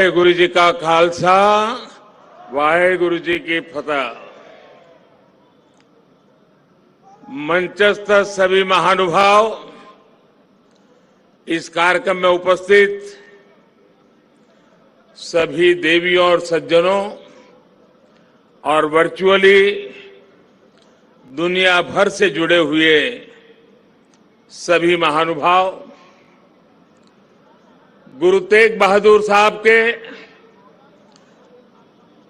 वाहेगुरु जी का खालसा वाहेगुरु जी की फतह। मंचस्थ सभी महानुभाव, इस कार्यक्रम में उपस्थित सभी देवियों और सज्जनों और वर्चुअली दुनिया भर से जुड़े हुए सभी महानुभाव, गुरु तेग बहादुर साहब के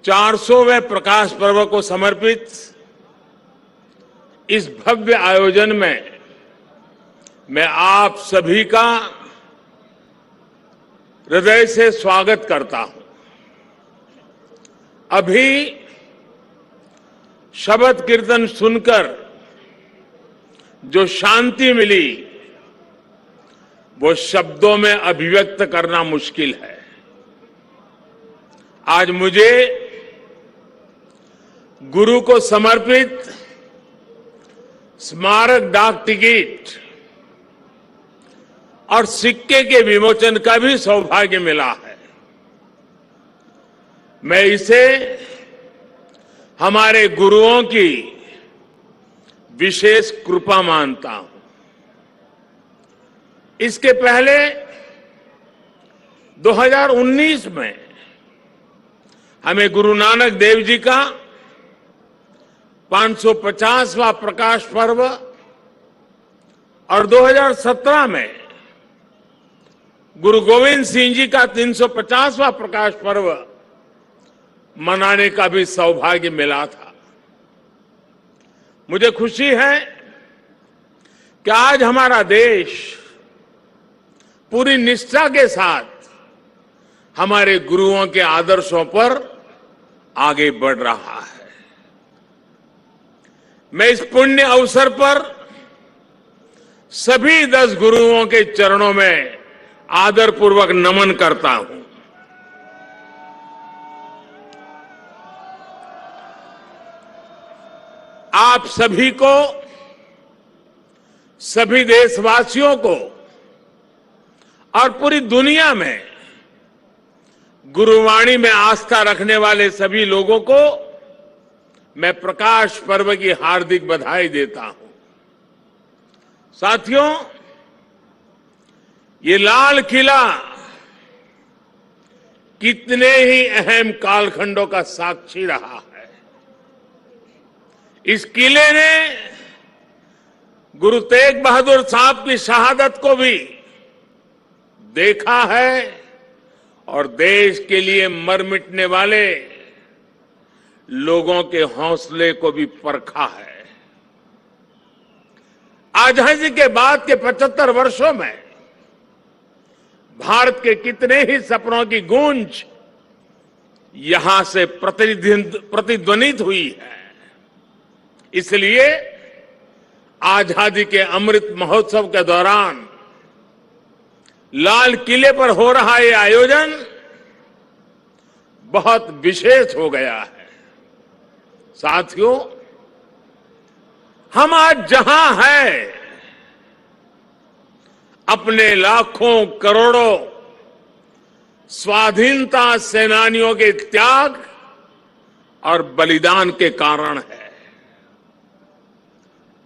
400वें प्रकाश पर्व को समर्पित इस भव्य आयोजन में मैं आप सभी का हृदय से स्वागत करता हूं। अभी शबद कीर्तन सुनकर जो शांति मिली वो शब्दों में अभिव्यक्त करना मुश्किल है। आज मुझे गुरु को समर्पित स्मारक डाक टिकट और सिक्के के विमोचन का भी सौभाग्य मिला है। मैं इसे हमारे गुरुओं की विशेष कृपा मानता हूं। इसके पहले 2019 में हमें गुरु नानक देव जी का 550वां प्रकाश पर्व और 2017 में गुरु गोविंद सिंह जी का 350वां प्रकाश पर्व मनाने का भी सौभाग्य मिला था। मुझे खुशी है कि आज हमारा देश पूरी निष्ठा के साथ हमारे गुरुओं के आदर्शों पर आगे बढ़ रहा है। मैं इस पुण्य अवसर पर सभी 10 गुरुओं के चरणों में आदरपूर्वक नमन करता हूं। आप सभी को, सभी देशवासियों को और पूरी दुनिया में गुरुवाणी में आस्था रखने वाले सभी लोगों को मैं प्रकाश पर्व की हार्दिक बधाई देता हूं। साथियों, ये लाल किला कितने ही अहम कालखंडों का साक्षी रहा है। इस किले ने गुरु तेग बहादुर साहब की शहादत को भी देखा है और देश के लिए मर मिटने वाले लोगों के हौसले को भी परखा है। आजादी के बाद के 75 वर्षों में भारत के कितने ही सपनों की गूंज यहां से प्रतिध्वनित हुई है। इसलिए आजादी के अमृत महोत्सव के दौरान लाल किले पर हो रहा ये आयोजन बहुत विशेष हो गया है। साथियों, हम आज जहां हैं, अपने लाखों करोड़ों स्वाधीनता सेनानियों के त्याग और बलिदान के कारण है।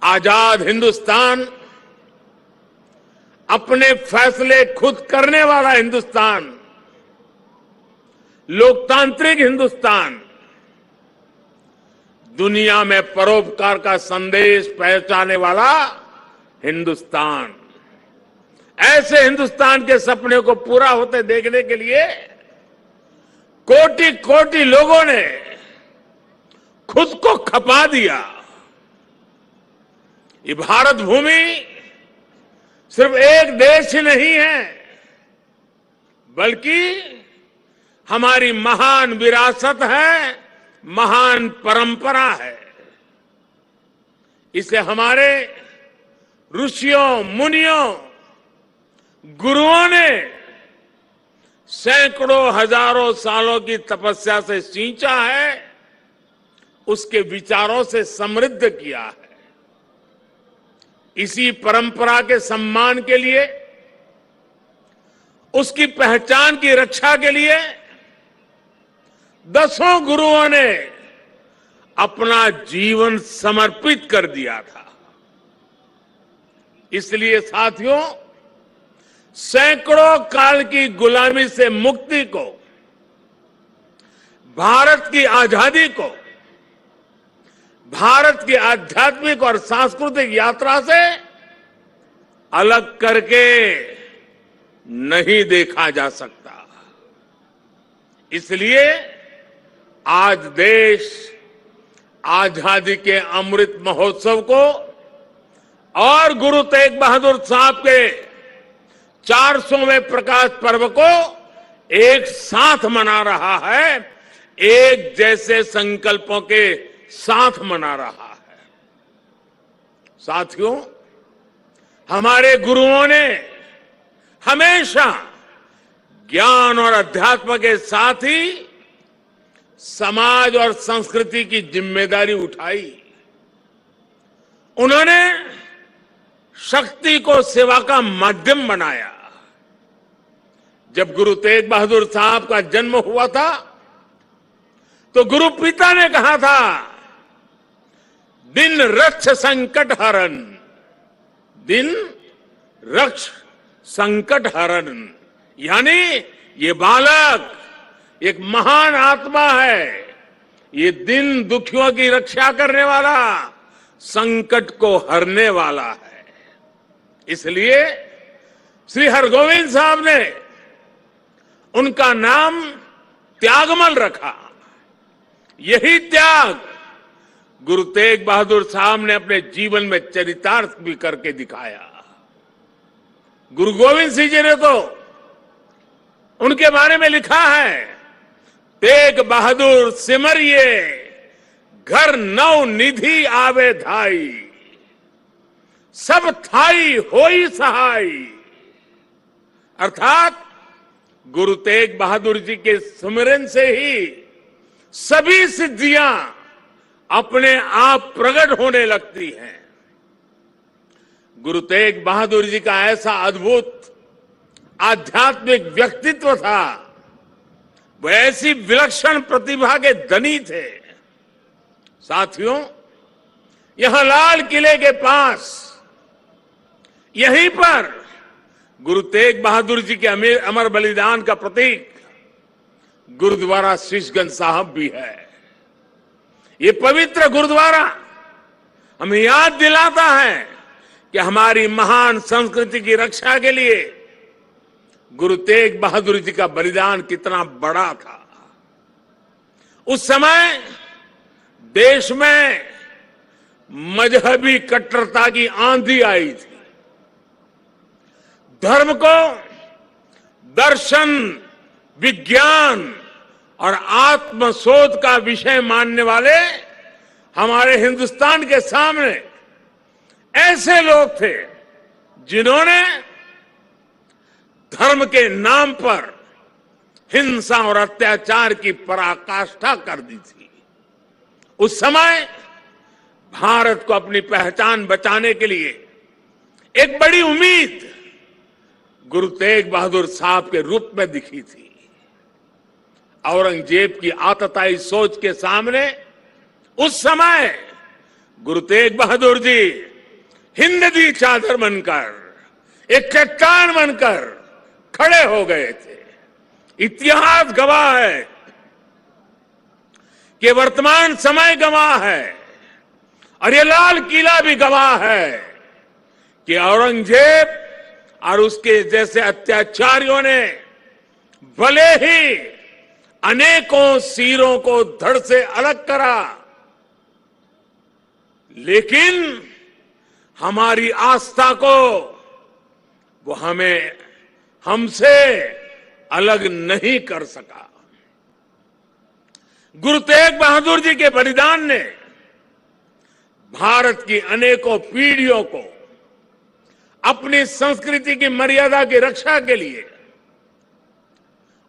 आजाद हिंदुस्तान, अपने फैसले खुद करने वाला हिंदुस्तान, लोकतांत्रिक हिंदुस्तान, दुनिया में परोपकार का संदेश पहुंचाने वाला हिंदुस्तान, ऐसे हिंदुस्तान के सपने को पूरा होते देखने के लिए कोटि कोटि लोगों ने खुद को खपा दिया। ये भारत भूमि सिर्फ एक देश ही नहीं है, बल्कि हमारी महान विरासत है, महान परंपरा है। इसे हमारे ऋषियों, मुनियों, गुरुओं ने सैकड़ों हजारों सालों की तपस्या से सींचा है, उसके विचारों से समृद्ध किया है। इसी परंपरा के सम्मान के लिए, उसकी पहचान की रक्षा के लिए दसों गुरुओं ने अपना जीवन समर्पित कर दिया था। इसलिए साथियों, सैकड़ों काल की गुलामी से मुक्ति को, भारत की आजादी को, भारत की आध्यात्मिक और सांस्कृतिक यात्रा से अलग करके नहीं देखा जा सकता। इसलिए आज देश आजादी के अमृत महोत्सव को और गुरु तेग बहादुर साहब के 400वें प्रकाश पर्व को एक साथ मना रहा है, एक जैसे संकल्पों के साथ मना रहा है। साथियों, हमारे गुरुओं ने हमेशा ज्ञान और अध्यात्म के साथ ही समाज और संस्कृति की जिम्मेदारी उठाई। उन्होंने शक्ति को सेवा का माध्यम बनाया। जब गुरु तेग बहादुर साहब का जन्म हुआ था तो गुरु पिता ने कहा था, दिन रक्ष संकट हरन, दिन रक्ष संकट हरन, यानी ये बालक एक महान आत्मा है, ये दिन दुखियों की रक्षा करने वाला, संकट को हरने वाला है। इसलिए श्री हरगोविंद साहब ने उनका नाम त्यागमल रखा। यही त्याग गुरु तेग बहादुर साहब ने अपने जीवन में चरितार्थ भी करके दिखाया। गुरु गोविंद सिंह जी ने तो उनके बारे में लिखा है, तेग बहादुर सिमरिए घर नौ निधि आवे धाई, सब थाई होई सहाय। अर्थात गुरु तेग बहादुर जी के सुमिरन से ही सभी सिद्धियां अपने आप प्रकट होने लगती हैं। गुरु तेग बहादुर जी का ऐसा अद्भुत आध्यात्मिक व्यक्तित्व था, वो ऐसी विलक्षण प्रतिभा के धनी थे। साथियों, यहां लाल किले के पास, यहीं पर गुरु तेग बहादुर जी के अमर बलिदान का प्रतीक गुरुद्वारा शीशगंज साहब भी है। ये पवित्र गुरुद्वारा हमें याद दिलाता है कि हमारी महान संस्कृति की रक्षा के लिए गुरु तेग बहादुर जी का बलिदान कितना बड़ा था। उस समय देश में मजहबी कट्टरता की आंधी आई थी। धर्म को दर्शन, विज्ञान और आत्मशोध का विषय मानने वाले हमारे हिंदुस्तान के सामने ऐसे लोग थे जिन्होंने धर्म के नाम पर हिंसा और अत्याचार की पराकाष्ठा कर दी थी। उस समय भारत को अपनी पहचान बचाने के लिए एक बड़ी उम्मीद गुरु तेग बहादुर साहब के रूप में दिखी थी। औरंगजेब की आतताई सोच के सामने उस समय गुरु तेग बहादुर जी हिंद दी चादर बनकर, एक चट्टान बनकर खड़े हो गए थे। इतिहास गवाह है कि वर्तमान समय गवाह है और ये लाल किला भी गवाह है कि औरंगजेब और उसके जैसे अत्याचारियों ने भले ही अनेकों सिरों को धड़ से अलग करा, लेकिन हमारी आस्था को वो हमसे अलग नहीं कर सका। गुरु तेग बहादुर जी के बलिदान ने भारत की अनेकों पीढ़ियों को अपनी संस्कृति की मर्यादा की रक्षा के लिए,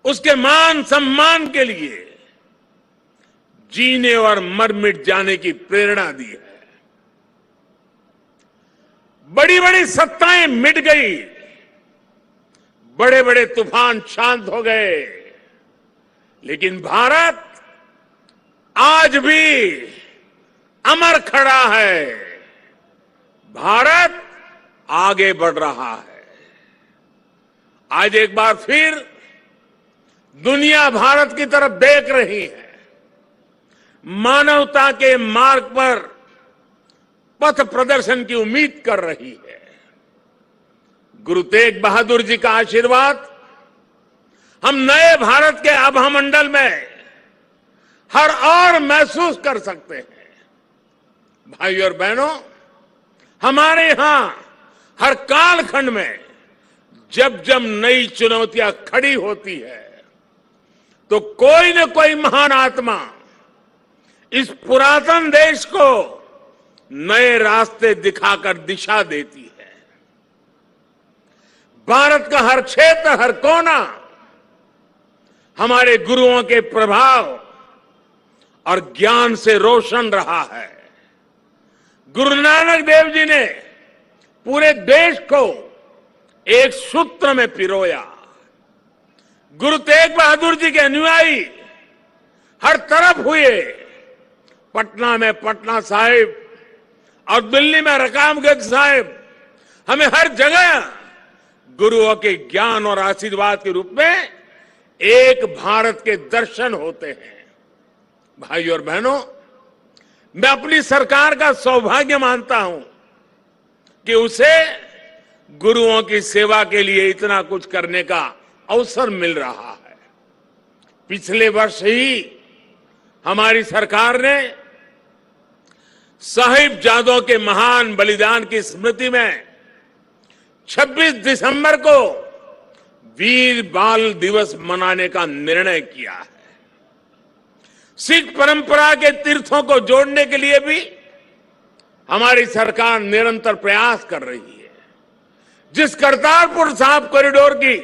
उसके मान सम्मान के लिए जीने और मर मिट जाने की प्रेरणा दी है। बड़ी बड़ी सत्ताएं मिट गई, बड़े बड़े तूफान शांत हो गए, लेकिन भारत आज भी अमर खड़ा है। भारत आगे बढ़ रहा है। आज एक बार फिर दुनिया भारत की तरफ देख रही है। मानवता के मार्ग पर पथ प्रदर्शन की उम्मीद कर रही है। गुरु तेग बहादुर जी का आशीर्वाद हम नए भारत के आभामंडल में हर और महसूस कर सकते हैं। भाई और बहनों, हमारे यहां हर कालखंड में जब जब नई चुनौतियां खड़ी होती है तो कोई न कोई महान आत्मा इस पुरातन देश को नए रास्ते दिखाकर दिशा देती है। भारत का हर क्षेत्र, हर कोना हमारे गुरुओं के प्रभाव और ज्ञान से रोशन रहा है। गुरु नानक देव जी ने पूरे देश को एक सूत्र में पिरोया। गुरु तेग बहादुर जी के अनुयायी हर तरफ हुए। पटना में पटना साहिब और दिल्ली में रकाबगंज साहिब, हमें हर जगह गुरुओं के ज्ञान और आशीर्वाद के रूप में एक भारत के दर्शन होते हैं। भाई और बहनों, मैं अपनी सरकार का सौभाग्य मानता हूं कि उसे गुरुओं की सेवा के लिए इतना कुछ करने का अवसर मिल रहा है। पिछले वर्ष ही हमारी सरकार ने साहिबजादों के महान बलिदान की स्मृति में 26 दिसंबर को वीर बाल दिवस मनाने का निर्णय किया है। सिख परंपरा के तीर्थों को जोड़ने के लिए भी हमारी सरकार निरंतर प्रयास कर रही है। जिस करतारपुर साहिब कॉरिडोर की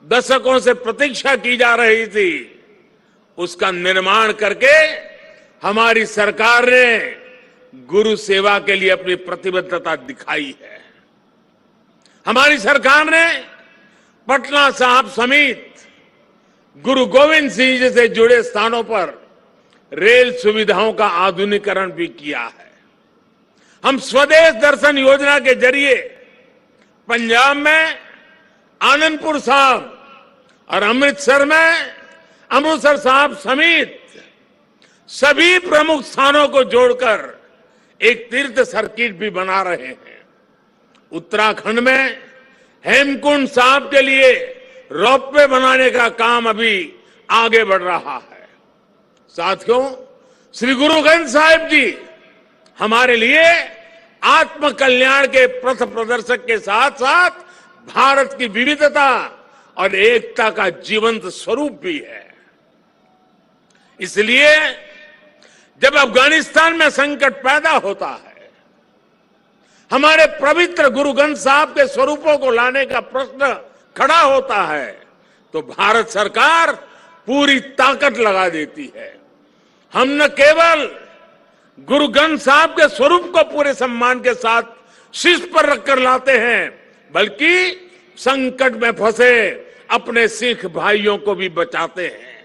दशकों से प्रतीक्षा की जा रही थी, उसका निर्माण करके हमारी सरकार ने गुरु सेवा के लिए अपनी प्रतिबद्धता दिखाई है। हमारी सरकार ने पटना साहिब समेत गुरु गोविंद सिंह जी से जुड़े स्थानों पर रेल सुविधाओं का आधुनिकीकरण भी किया है। हम स्वदेश दर्शन योजना के जरिए पंजाब में आनंदपुर साहिब और अमृतसर में अमृतसर साहिब समेत सभी प्रमुख स्थानों को जोड़कर एक तीर्थ सर्किट भी बना रहे हैं। उत्तराखंड में हेमकुंड साहिब के लिए रोपवे बनाने का काम अभी आगे बढ़ रहा है। साथियों, श्री गुरु ग्रंथ साहिब जी हमारे लिए आत्म कल्याण के पथ प्रदर्शक के साथ साथ भारत की विविधता और एकता का जीवंत स्वरूप भी है। इसलिए जब अफगानिस्तान में संकट पैदा होता है, हमारे पवित्र गुरु ग्रंथ साहिब के स्वरूपों को लाने का प्रश्न खड़ा होता है, तो भारत सरकार पूरी ताकत लगा देती है। हम न केवल गुरु ग्रंथ साहिब के स्वरूप को पूरे सम्मान के साथ शीर्ष पर रखकर लाते हैं, बल्कि संकट में फंसे अपने सिख भाइयों को भी बचाते हैं।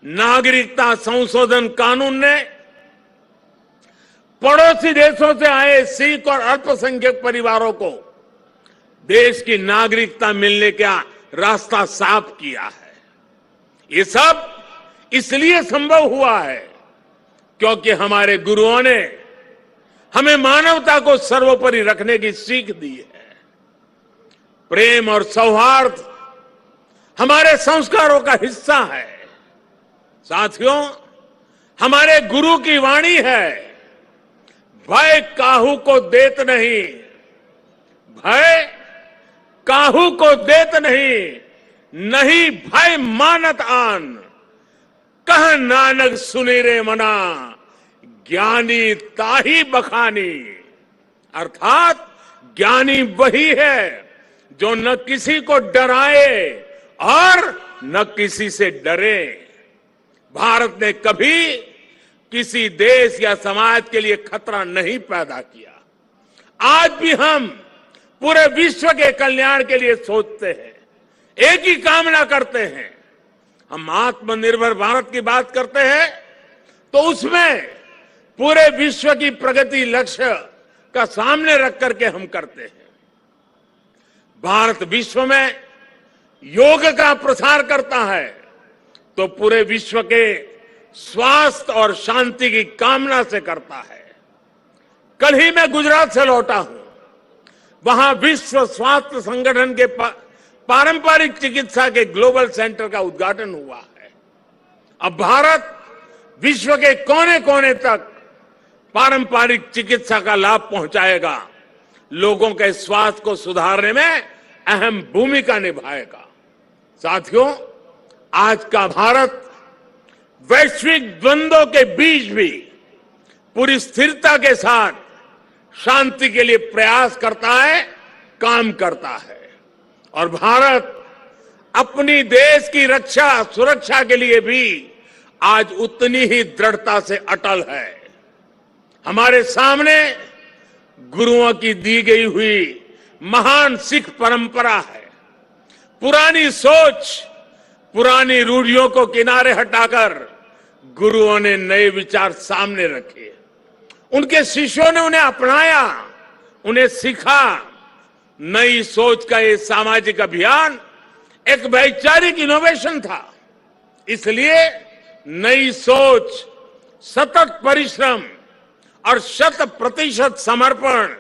नागरिकता संशोधन कानून ने पड़ोसी देशों से आए सिख और अल्पसंख्यक परिवारों को देश की नागरिकता मिलने का रास्ता साफ किया है। ये सब इसलिए संभव हुआ है क्योंकि हमारे गुरुओं ने हमें मानवता को सर्वोपरि रखने की सीख दी है। प्रेम और सौहार्द हमारे संस्कारों का हिस्सा है। साथियों, हमारे गुरु की वाणी है, भय काहू को देत नहीं, भय काहू को देत नहीं, नहीं भय मानत आन, कह नानक सुनी रे मना, ज्ञानी ताही बखानी। अर्थात ज्ञानी वही है जो न किसी को डराए और न किसी से डरे। भारत ने कभी किसी देश या समाज के लिए खतरा नहीं पैदा किया। आज भी हम पूरे विश्व के कल्याण के लिए सोचते हैं, एक ही कामना करते हैं। हम आत्मनिर्भर भारत की बात करते हैं तो उसमें पूरे विश्व की प्रगति लक्ष्य का सामने रख करके हम करते हैं। भारत विश्व में योग का प्रसार करता है तो पूरे विश्व के स्वास्थ्य और शांति की कामना से करता है। कल ही मैं गुजरात से लौटा हूं। वहां विश्व स्वास्थ्य संगठन के पारंपरिक चिकित्सा के ग्लोबल सेंटर का उद्घाटन हुआ है। अब भारत विश्व के कोने कोने तक पारंपरिक चिकित्सा का लाभ पहुंचाएगा, लोगों के स्वास्थ्य को सुधारने में अहम भूमिका निभाएगा। साथियों, आज का भारत वैश्विक द्वंद्वों के बीच भी पूरी स्थिरता के साथ शांति के लिए प्रयास करता है, काम करता है। और भारत अपनी देश की रक्षा सुरक्षा के लिए भी आज उतनी ही दृढ़ता से अटल है। हमारे सामने गुरुओं की दी गई हुई महान सिख परंपरा है। पुरानी सोच, पुरानी रूढ़ियों को किनारे हटाकर गुरुओं ने नए विचार सामने रखे। उनके शिष्यों ने उन्हें अपनाया, उन्हें सीखा। नई सोच का ये सामाजिक अभियान एक वैचारिक इनोवेशन था। इसलिए नई सोच, सतत परिश्रम और 100% समर्पण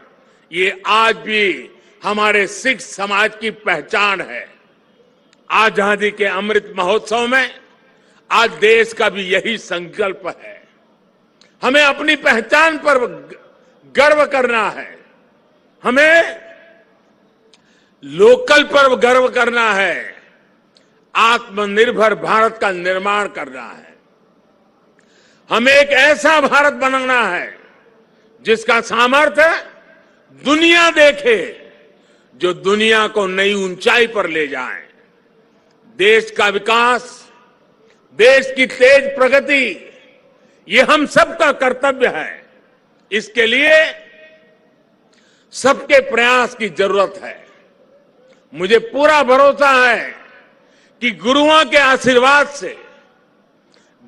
ये आज भी हमारे सिख समाज की पहचान है। आजादी के अमृत महोत्सव में आज देश का भी यही संकल्प है। हमें अपनी पहचान पर गर्व करना है, हमें लोकल पर गर्व करना है, आत्मनिर्भर भारत का निर्माण करना है। हमें एक ऐसा भारत बनाना है जिसका सामर्थ्य दुनिया देखे, जो दुनिया को नई ऊंचाई पर ले जाए। देश का विकास, देश की तेज प्रगति, ये हम सबका कर्तव्य है। इसके लिए सबके प्रयास की जरूरत है। मुझे पूरा भरोसा है कि गुरुओं के आशीर्वाद से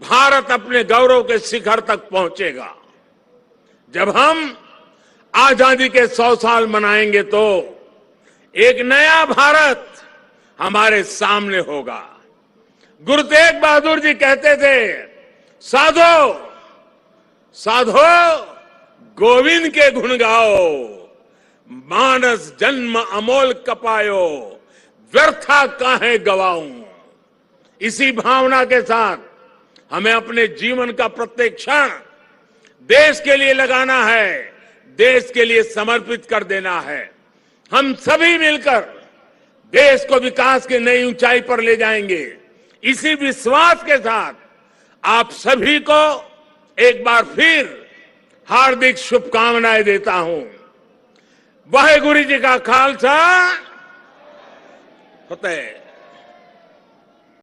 भारत अपने गौरव के शिखर तक पहुंचेगा। जब हम आजादी के 100 साल मनाएंगे तो एक नया भारत हमारे सामने होगा। गुरु तेग बहादुर जी कहते थे, साधो साधो गोविंद के गुण गाओ, मानस जन्म अमोल कपायो, व्यर्था काहे गवाऊं। इसी भावना के साथ हमें अपने जीवन का प्रत्येक क्षण देश के लिए लगाना है, देश के लिए समर्पित कर देना है। हम सभी मिलकर देश को विकास की नई ऊंचाई पर ले जाएंगे। इसी विश्वास के साथ आप सभी को एक बार फिर हार्दिक शुभकामनाएं देता हूं। वाहेगुरु जी का खालसा, फतेह।